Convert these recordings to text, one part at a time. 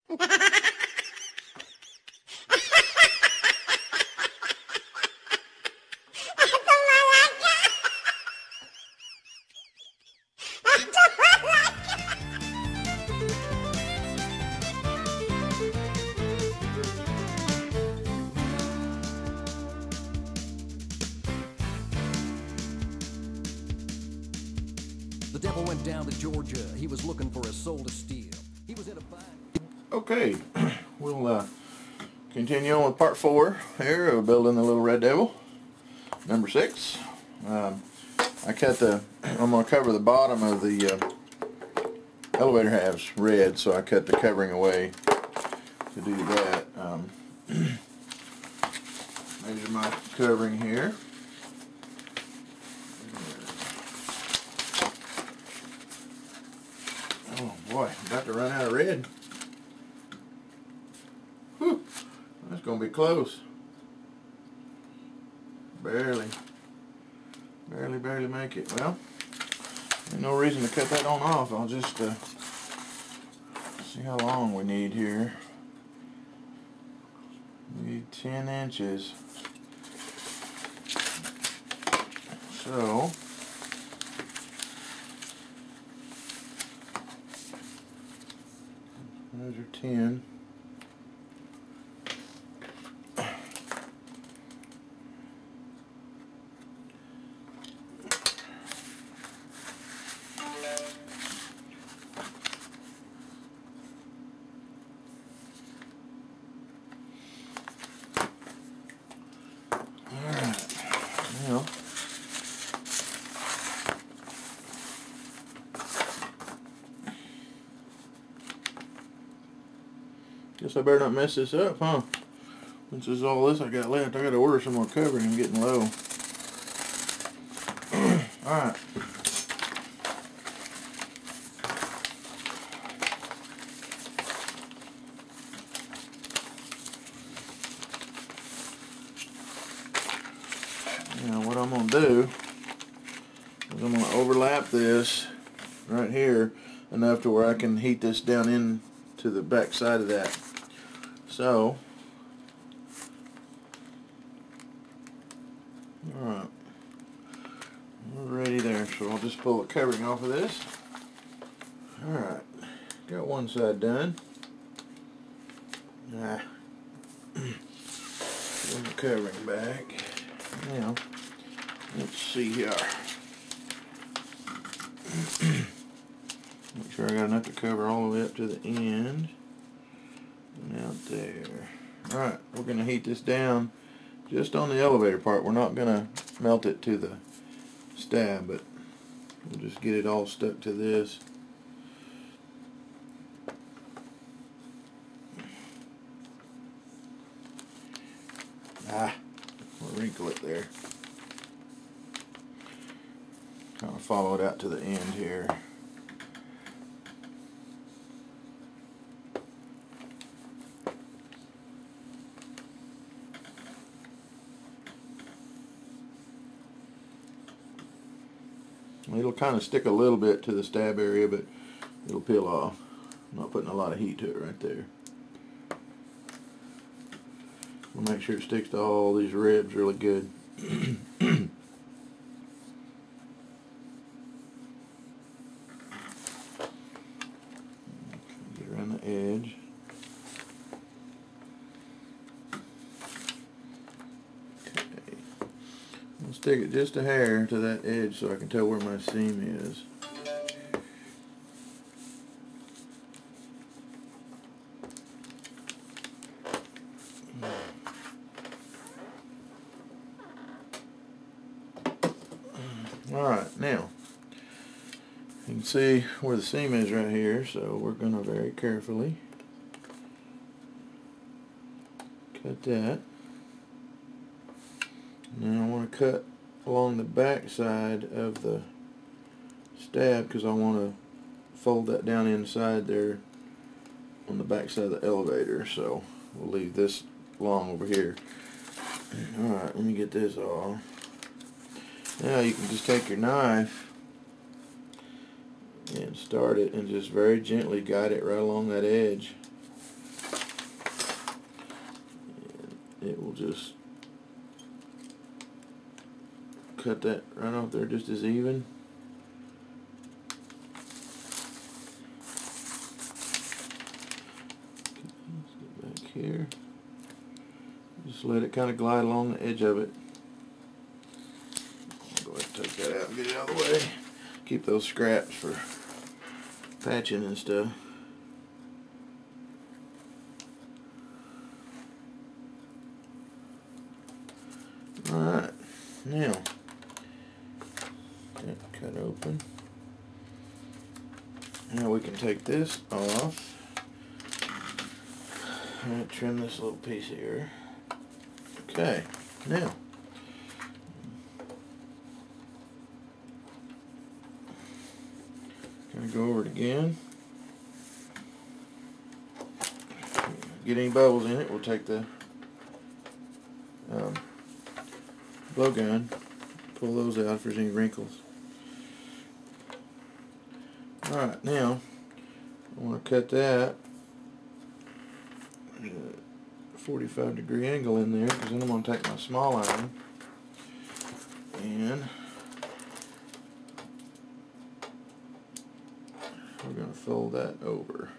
The devil went down to Georgia. He was looking for a soul to steal. He was in a bind. Okay, we'll continue on with part 4 here of building the little red devil, number 6. I'm going to cover the bottom of the elevator halves red, so I cut the covering away to do that. Measure my covering here. Oh boy, I'm about to run out of red. Whew, that's going to be close. Barely make it. Well, there's no reason to cut that on off. I'll just see how long we need here. We need 10 inches. So, measure 10. Guess I better not mess this up, huh? Since this is all this I got left, I gotta order some more covering. I'm getting low. Alright. Now what I'm gonna do is I'm gonna overlap this right here enough to where I can heat this down in to the back side of that. So, alright, we're ready there, so I'll just pull the covering off of this. Alright, got one side done. Pull the covering back. Now, let's see here. Make sure I got enough to cover all the way up to the end. And out there. Alright, we're going to heat this down just on the elevator part. We're not going to melt it to the stab, but we'll just get it all stuck to this. We'll wrinkle it there. Kind of follow it out to the end here. It'll kind of stick a little bit to the stab area, but it'll peel off. I'm not putting a lot of heat to it right there. We'll make sure it sticks to all these ribs really good. Get around the edge. I'll stick it just a hair to that edge so I can tell where my seam is. Alright, now you can see where the seam is right here, so we're going to very carefully cut that. Now I want to cut along the back side of the stab because I want to fold that down inside there on the back side of the elevator. So we'll leave this long over here. Alright, let me get this off. Now you can just take your knife and start it and just very gently guide it right along that edge. it will just cut that right off there just as even. Let's get back here. Just let it kind of glide along the edge of it. I'll go ahead and take that out and get it out of the way. Keep those scraps for patching and stuff. Alright, now that cut open. Now we can take this off and trim this little piece here. Okay, now gonna go over it again. Get any bubbles in it, we'll take the blowgun, pull those out if there's any wrinkles. Alright, now I want to cut that at a 45-degree angle in there, because then I'm going to take my small iron and we're going to fold that over.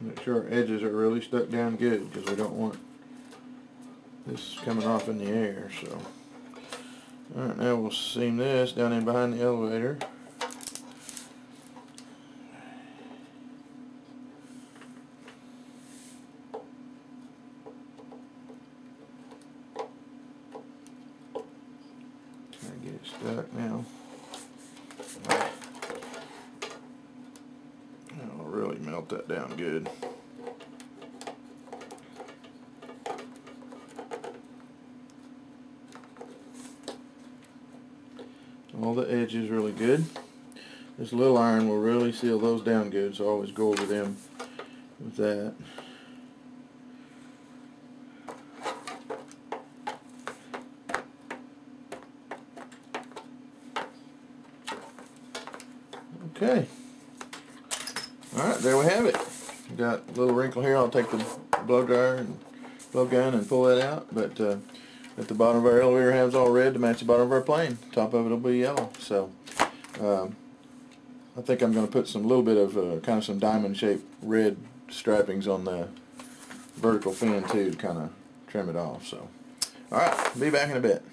Make sure our edges are really stuck down good, because we don't want this coming off in the air. So, alright, now we'll seam this down in behind the elevator. Try to get it stuck now. I'll really melt that down good. All the edges really good. This little iron will really seal those down good, so always go over them with that. Okay. Alright, there we have it. Got a little wrinkle here. I'll take the blow dryer and blow gun and pull that out. But at the bottom of our elevator has all red to match the bottom of our plane. Top of it will be yellow. So I think I'm going to put some little bit of kind of some diamond shaped red strappings on the vertical fin too to kind of trim it off. So alright, be back in a bit.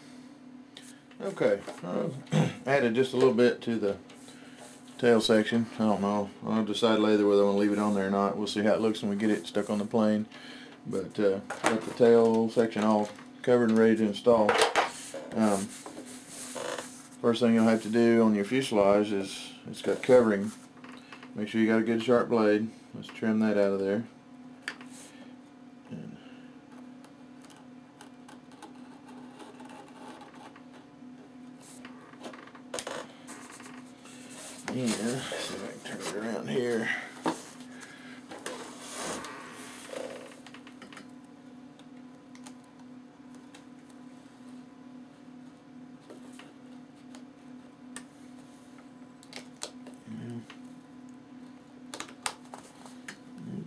Okay, added just a little bit to the tail section. I don't know. I'll decide later whether I want to leave it on there or not. We'll see how it looks when we get it stuck on the plane. But got the tail section all covered and ready to install. First thing you'll have to do on your fuselage is, it's got covering. Make sure you got a good sharp blade. Let's trim that out of there. And see if I can turn it around here.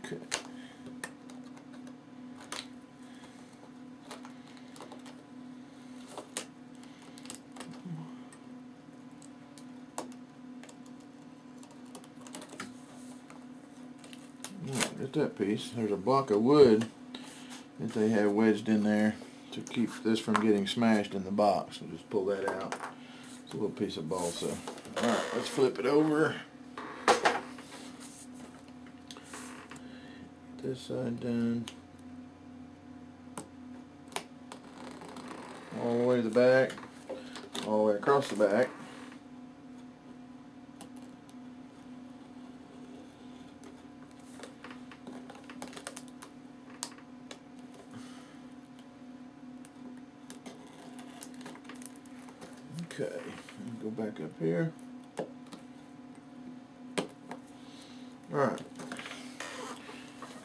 Okay. Get that piece. There's a block of wood that they have wedged in there to keep this from getting smashed in the box. We'll just pull that out. It's a little piece of balsa. Alright, let's flip it over. Get this side done. All the way to the back. All the way across the back. Okay, go back up here. Alright,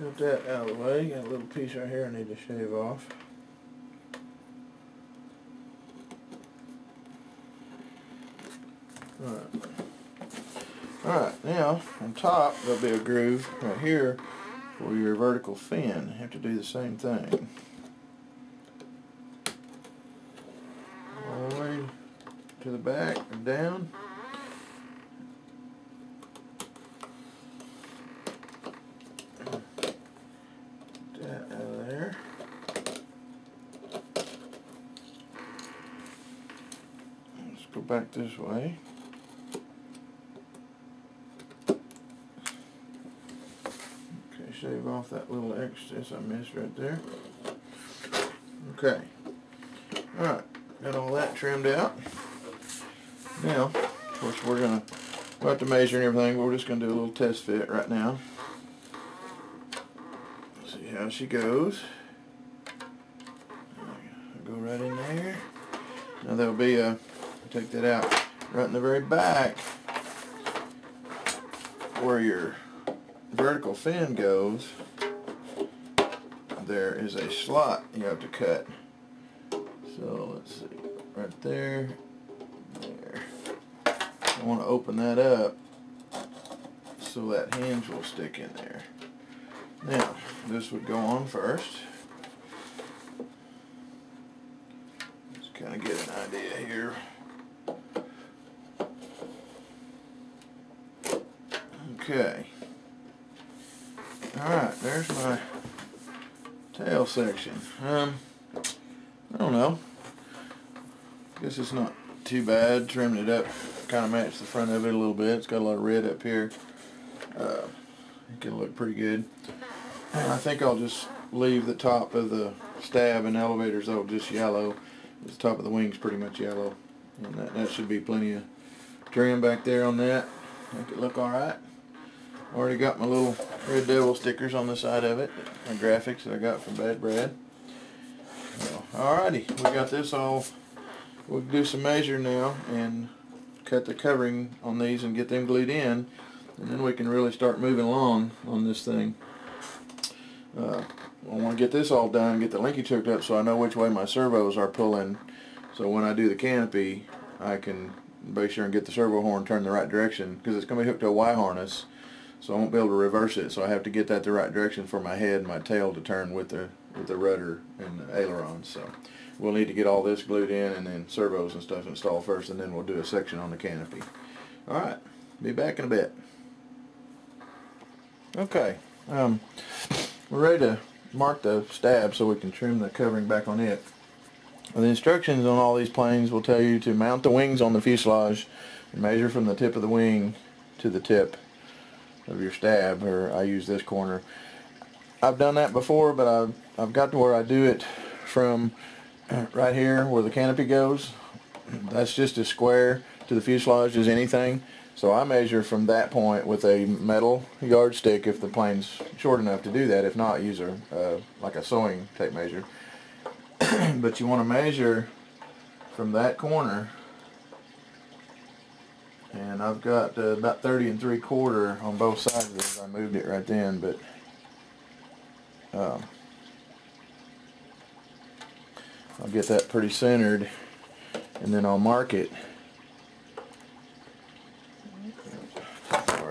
got that out of the way. Got a little piece right here I need to shave off. Alright, now on top there'll be a groove right here for your vertical fin. You have to do the same thing. All the way to the back and down. Get that out of there. Let's go back this way. Shave off that little excess I missed right there. Okay. Alright, got all that trimmed out. Now, of course, we'll have to measure and everything, but we're just going to do a little test fit right now. See how she goes. I'll go right in there. Now there'll be take that out right in the very back where your vertical fin goes. There is a slot you have to cut. So let's see, right there, there. I want to open that up so that hinge will stick in there. Now, this would go on first. Just kind of get an idea here. Okay. Alright, there's my tail section. I don't know. Guess it's not too bad. Trimmed it up, kind of matched the front of it a little bit. It's got a lot of red up here. It can look pretty good. And I think I'll just leave the top of the stab and elevators though just yellow. The top of the wing's pretty much yellow. And that should be plenty of trim back there on that. Make it look alright. Already got my little Red Devil stickers on the side of it, my graphics that I got from Bad Brad. So, alrighty, we got this all. We'll do some measuring now and cut the covering on these and get them glued in, and then we can really start moving along on this thing. I want to get this all done, get the linkage hooked up so I know which way my servos are pulling, so when I do the canopy I can make sure and get the servo horn turned the right direction, because it's going to be hooked to a Y harness. So I won't be able to reverse it, so I have to get that the right direction for my head and my tail to turn with the rudder and the ailerons. So we'll need to get all this glued in and then servos and stuff installed first, and then we'll do a section on the canopy. Alright, be back in a bit. Okay, we're ready to mark the stab so we can trim the covering back on it. Well, the instructions on all these planes will tell you to mount the wings on the fuselage and measure from the tip of the wing to the tip of your stab, or I use this corner. I've done that before, but I've got to where I do it from right here where the canopy goes. That's just as square to the fuselage as anything. So I measure from that point with a metal yardstick if the plane's short enough to do that. If not, use like a sewing tape measure. But you want to measure from that corner. And I've got about 30 3/4 on both sides of this. I moved it right then, but I'll get that pretty centered, and then I'll mark it.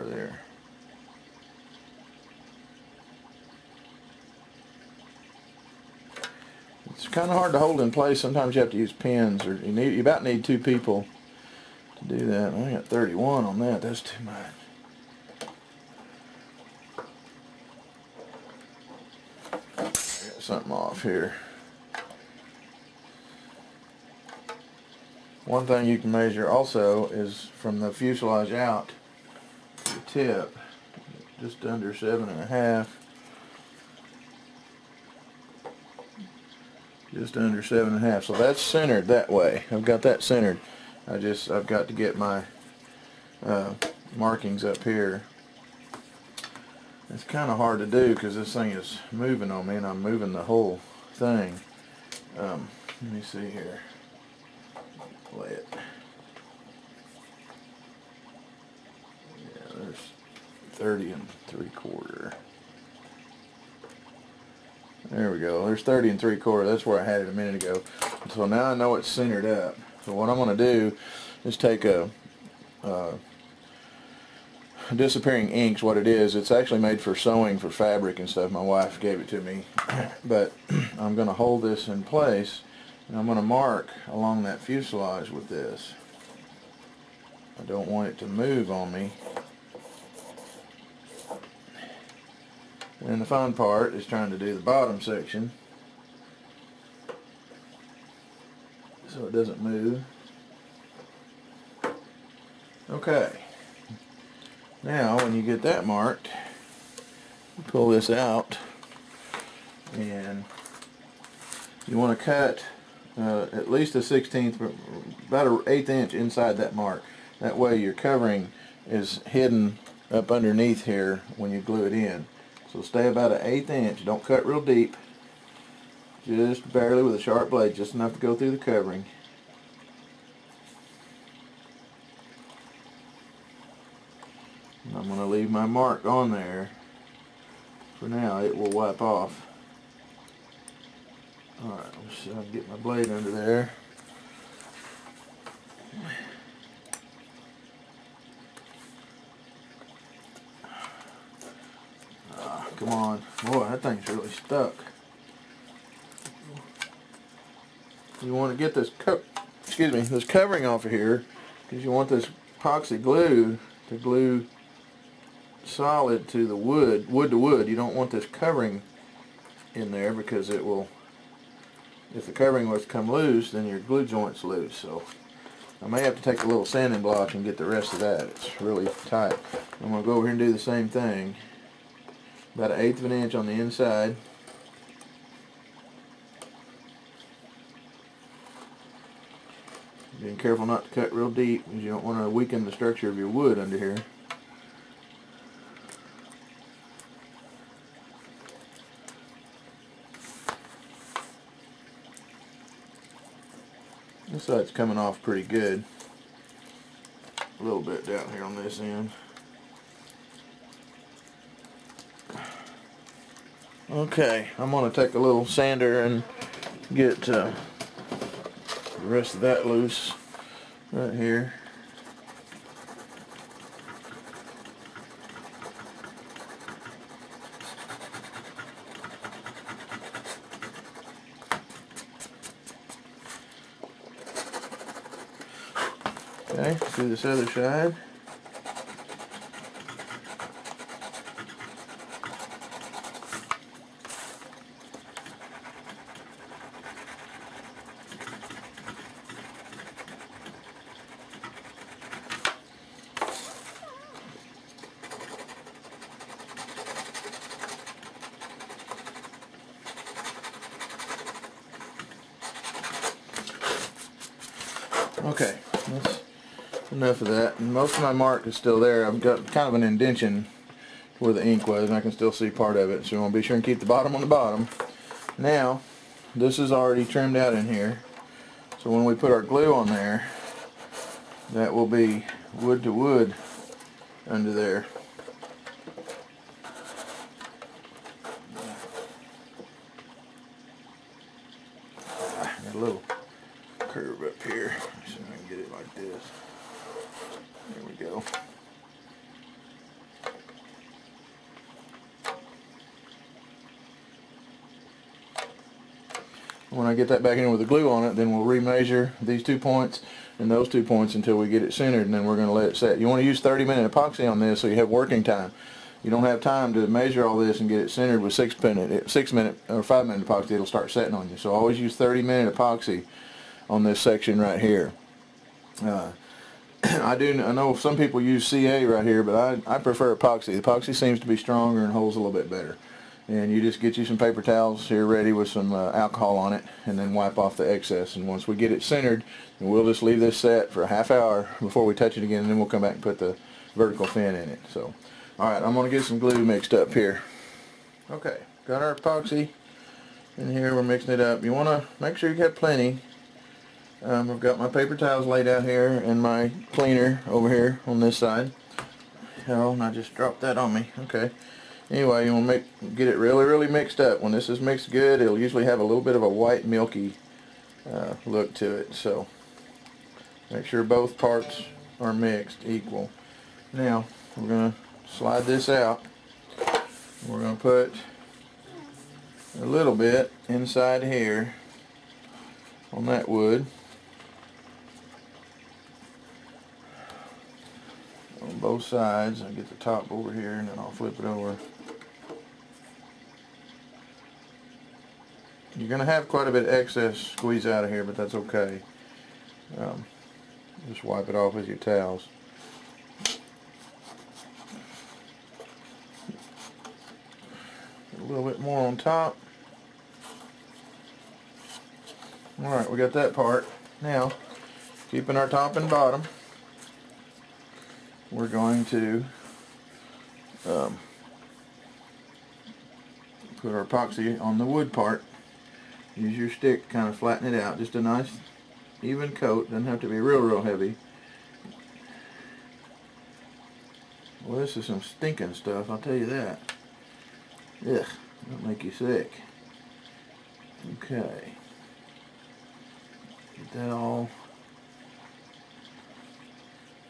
There. It's kind of hard to hold in place. Sometimes you have to use pins, or you about need 2 people to do that. I got 31 on that. That's too much. I got something off here. One thing you can measure also is from the fuselage out to the tip, just under 7.5. Just under 7.5. So that's centered that way. I've got that centered. I've got to get my markings up here. It's kind of hard to do because this thing is moving on me, and I'm moving the whole thing. Let me see here. Play it. Yeah, there's 30 3/4. There we go. There's 30 3/4. That's where I had it a minute ago. So now I know it's centered up. So what I'm going to do is take a disappearing ink's what it is. It's actually made for sewing for fabric and stuff. My wife gave it to me. But I'm going to hold this in place, and I'm going to mark along that fuselage with this. I don't want it to move on me. And the fun part is trying to do the bottom section so it doesn't move. Okay. Now when you get that marked, you pull this out and you want to cut at least a 1/16, about an 1/8 inch inside that mark. That way your covering is hidden up underneath here when you glue it in. So stay about an 1/8 inch. Don't cut real deep. Just barely with a sharp blade, just enough to go through the covering. And I'm going to leave my mark on there. For now, it will wipe off. Alright, let's see if I can get my blade under there. Come on. Boy, that thing's really stuck. You want to get this this covering off of here, because you want this epoxy glue to glue solid to the wood to wood. You don't want this covering in there, because it will, if the covering was to come loose, then your glue joint's loose. So I may have to take a little sanding block and get the rest of that. It's really tight. I'm going to go over here and do the same thing. About an 1/8 of an inch on the inside. Being careful not to cut real deep, because you don't want to weaken the structure of your wood under here. This side's coming off pretty good. A little bit down here on this end. Okay, I'm going to take a little sander and get the rest of that loose right here. Okay, do this other side. Okay, that's enough of that. And most of my mark is still there. I've got kind of an indentation where the ink was, and I can still see part of it. So you want to be sure and keep the bottom on the bottom. Now, this is already trimmed out in here. So when we put our glue on there, that will be wood to wood under there. Got a little curve up here. See if I can get it like this. There we go. When I get that back in with the glue on it, then we'll remeasure these 2 points and those 2 points until we get it centered, and then we're going to let it set. You want to use 30-minute epoxy on this so you have working time. You don't have time to measure all this and get it centered with 6-minute or 5-minute epoxy. It'll start setting on you. So always use 30-minute epoxy on this section right here. I know some people use CA right here, but I prefer epoxy. The epoxy seems to be stronger and holds a little bit better. And you just get you some paper towels here ready with some alcohol on it, and then wipe off the excess. And once we get it centered, we'll just leave this set for a half hour before we touch it again, and then we'll come back and put the vertical fin in it. So, alright, I'm going to get some glue mixed up here. Okay, got our epoxy in here. We're mixing it up. You want to make sure you have plenty. I've got my paper towels laid out here and my cleaner over here on this side. Oh, and I just dropped that on me. Okay. Anyway, you want to get it really mixed up. When this is mixed good, it'll usually have a little bit of a white milky look to it. So make sure both parts are mixed equal. Now we're going to slide this out. We're going to put a little bit inside here on that wood on both sides. I'll get the top over here and then I'll flip it over. You're going to have quite a bit of excess squeeze out of here, but that's okay. Just wipe it off with your towels. A little bit more on top. Alright, we got that part. Now, keeping our top and bottom, we're going to put our epoxy on the wood part. Use your stick to kind of flatten it out. Just a nice even coat. Doesn't have to be real heavy. Well, this is some stinking stuff, I'll tell you that. Ugh, that'll make you sick. Okay. Get that all.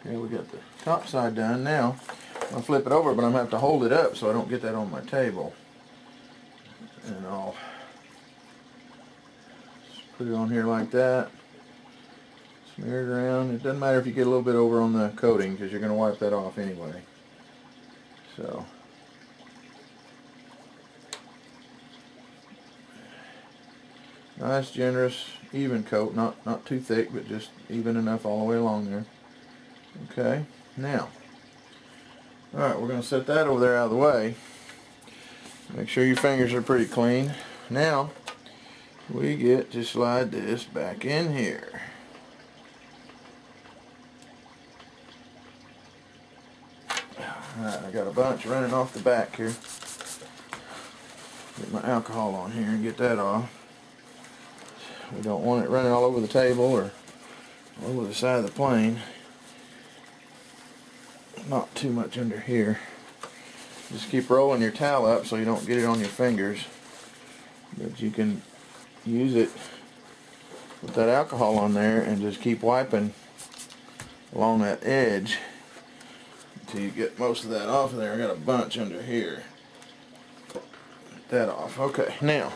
Okay, we got the top side done. Now, I'm going to flip it over, but I'm going to have to hold it up so I don't get that on my table. And I'll just put it on here like that. Smear it around. It doesn't matter if you get a little bit over on the coating because you're going to wipe that off anyway. So, nice, generous, even coat. Not too thick, but just even enough all the way along there. Okay, now, alright, we're going to set that over there out of the way. Make sure your fingers are pretty clean. Now, we get to slide this back in here. Alright, I got a bunch running off the back here. Get my alcohol on here and get that off. We don't want it running all over the table or all over the side of the plane. Not too much under here. Just keep rolling your towel up so you don't get it on your fingers. But you can use it with that alcohol on there and just keep wiping along that edge until you get most of that off of there. I got a bunch under here. Get that off. Okay, now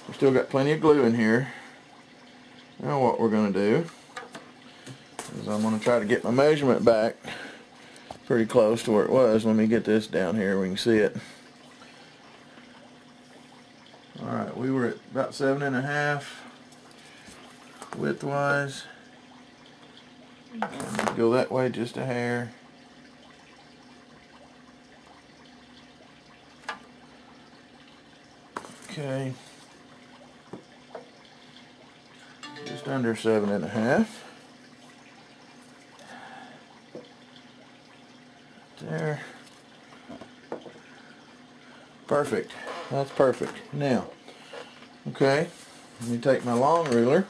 we still got plenty of glue in here. Now what we're going to do is I'm going to try to get my measurement back pretty close to where it was. Let me get this down here, we can see it. Alright, we were at about 7.5 width-wise. Go that way just a hair. Okay. Just under 7.5. There. Perfect. That's perfect. Now, okay, let me take my long ruler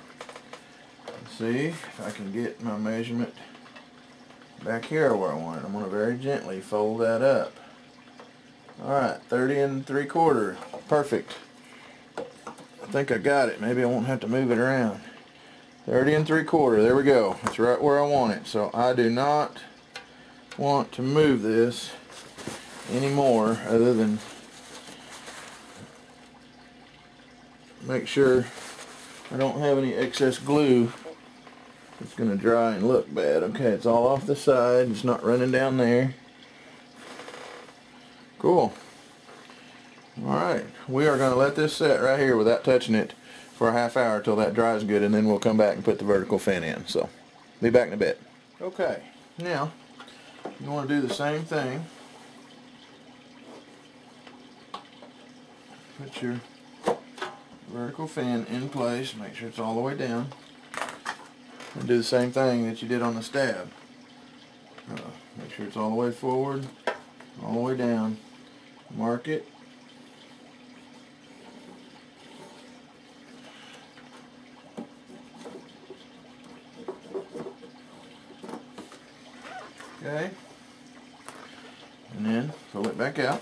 and see if I can get my measurement back here where I want it. I'm going to very gently fold that up. Alright, 30 3/4. Perfect. I think I got it. Maybe I won't have to move it around. 30 3/4. There we go. It's right where I want it. So I do not want to move this anymore other than make sure I don't have any excess glue. It's going to dry and look bad. Okay, it's all off the side. It's not running down there. Cool. Alright, we are going to let this set right here without touching it for a half hour till that dries good, and then we'll come back and put the vertical fin in. So, be back in a bit. Okay, now you want to do the same thing. Put your vertical fin in place, make sure it's all the way down, and do the same thing that you did on the stab. Make sure it's all the way forward, all the way down. Mark it. Okay, and then pull it back out.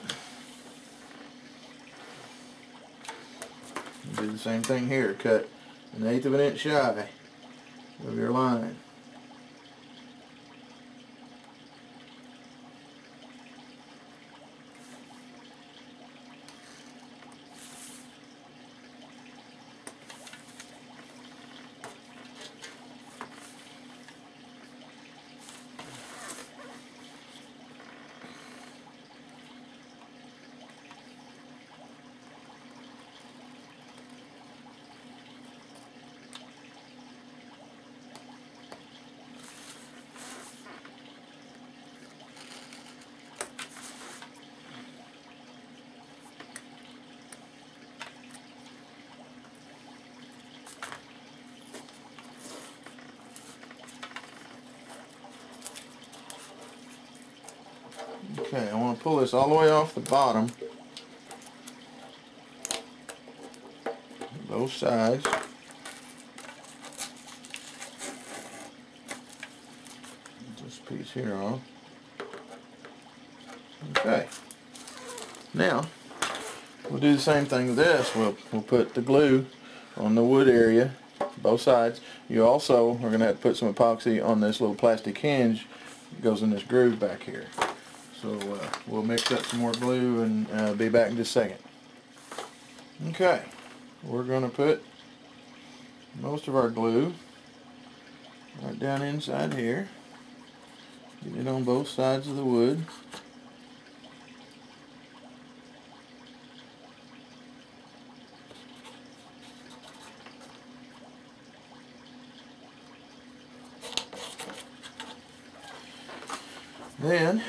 Do the same thing here. Cut 1/8 of an inch shy of your line. Okay, I want to pull this all the way off the bottom. Both sides. This piece here off. Okay. Now, we'll do the same thing with this. We'll put the glue on the wood area, both sides. You also are going to have to put some epoxy on this little plastic hinge that goes in this groove back here. So we'll mix up some more glue and be back in just a second. Okay, we're going to put most of our glue right down inside here. Get it on both sides of the wood. Then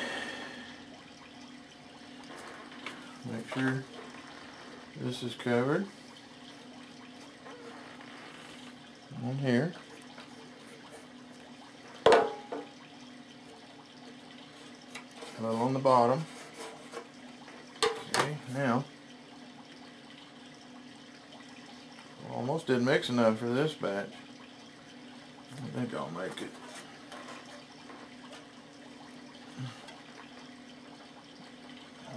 make sure this is covered on here. A little on the bottom. Okay, now almost didn't mix enough for this batch. I think I'll make it.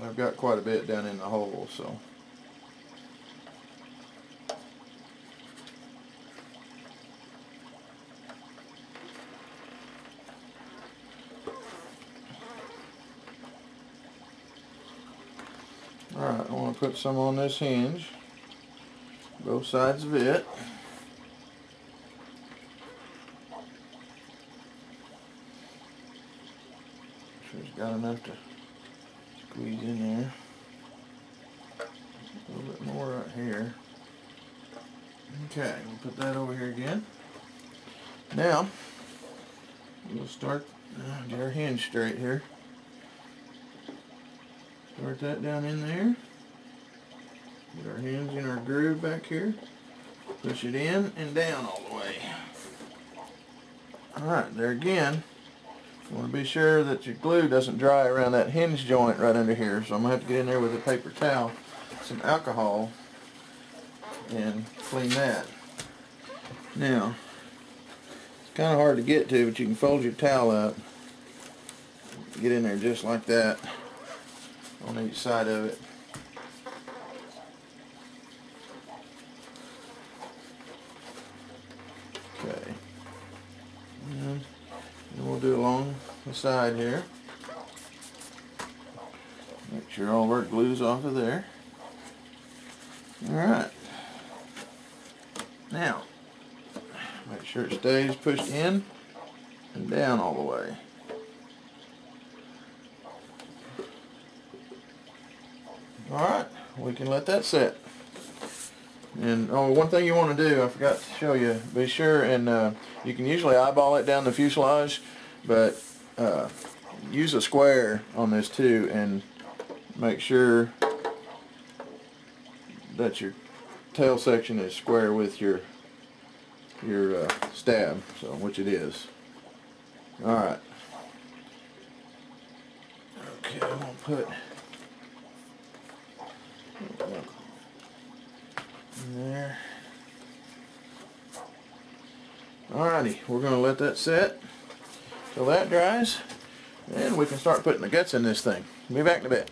I've got quite a bit down in the hole, so. Alright, I want to put some on this hinge, both sides of it. Make sure it's got enough to squeeze in there. A little bit more right here. Okay, we'll put that over here again. Now, we'll start, get our hinge straight here. Start that down in there. Get our hinge in our groove back here. Push it in and down all the way. Alright, there again. You want to be sure that your glue doesn't dry around that hinge joint right under here. So I'm going to have to get in there with a paper towel, some alcohol, and clean that. Now, it's kind of hard to get to, but you can fold your towel up. Get in there just like that on each side of it. Okay. And we'll do along the side here. Make sure all of our glue's off of there. Alright. Now, make sure it stays pushed in and down all the way. Alright, we can let that set. And oh, one thing you want to do, I forgot to show you, be sure and you can usually eyeball it down the fuselage, but use a square on this too and make sure that your tail section is square with your stab, so which it is. Alright. Okay, I'm going to put in there. Alrighty, we're going to let that set till that dries, and we can start putting the guts in this thing. Be back in a bit.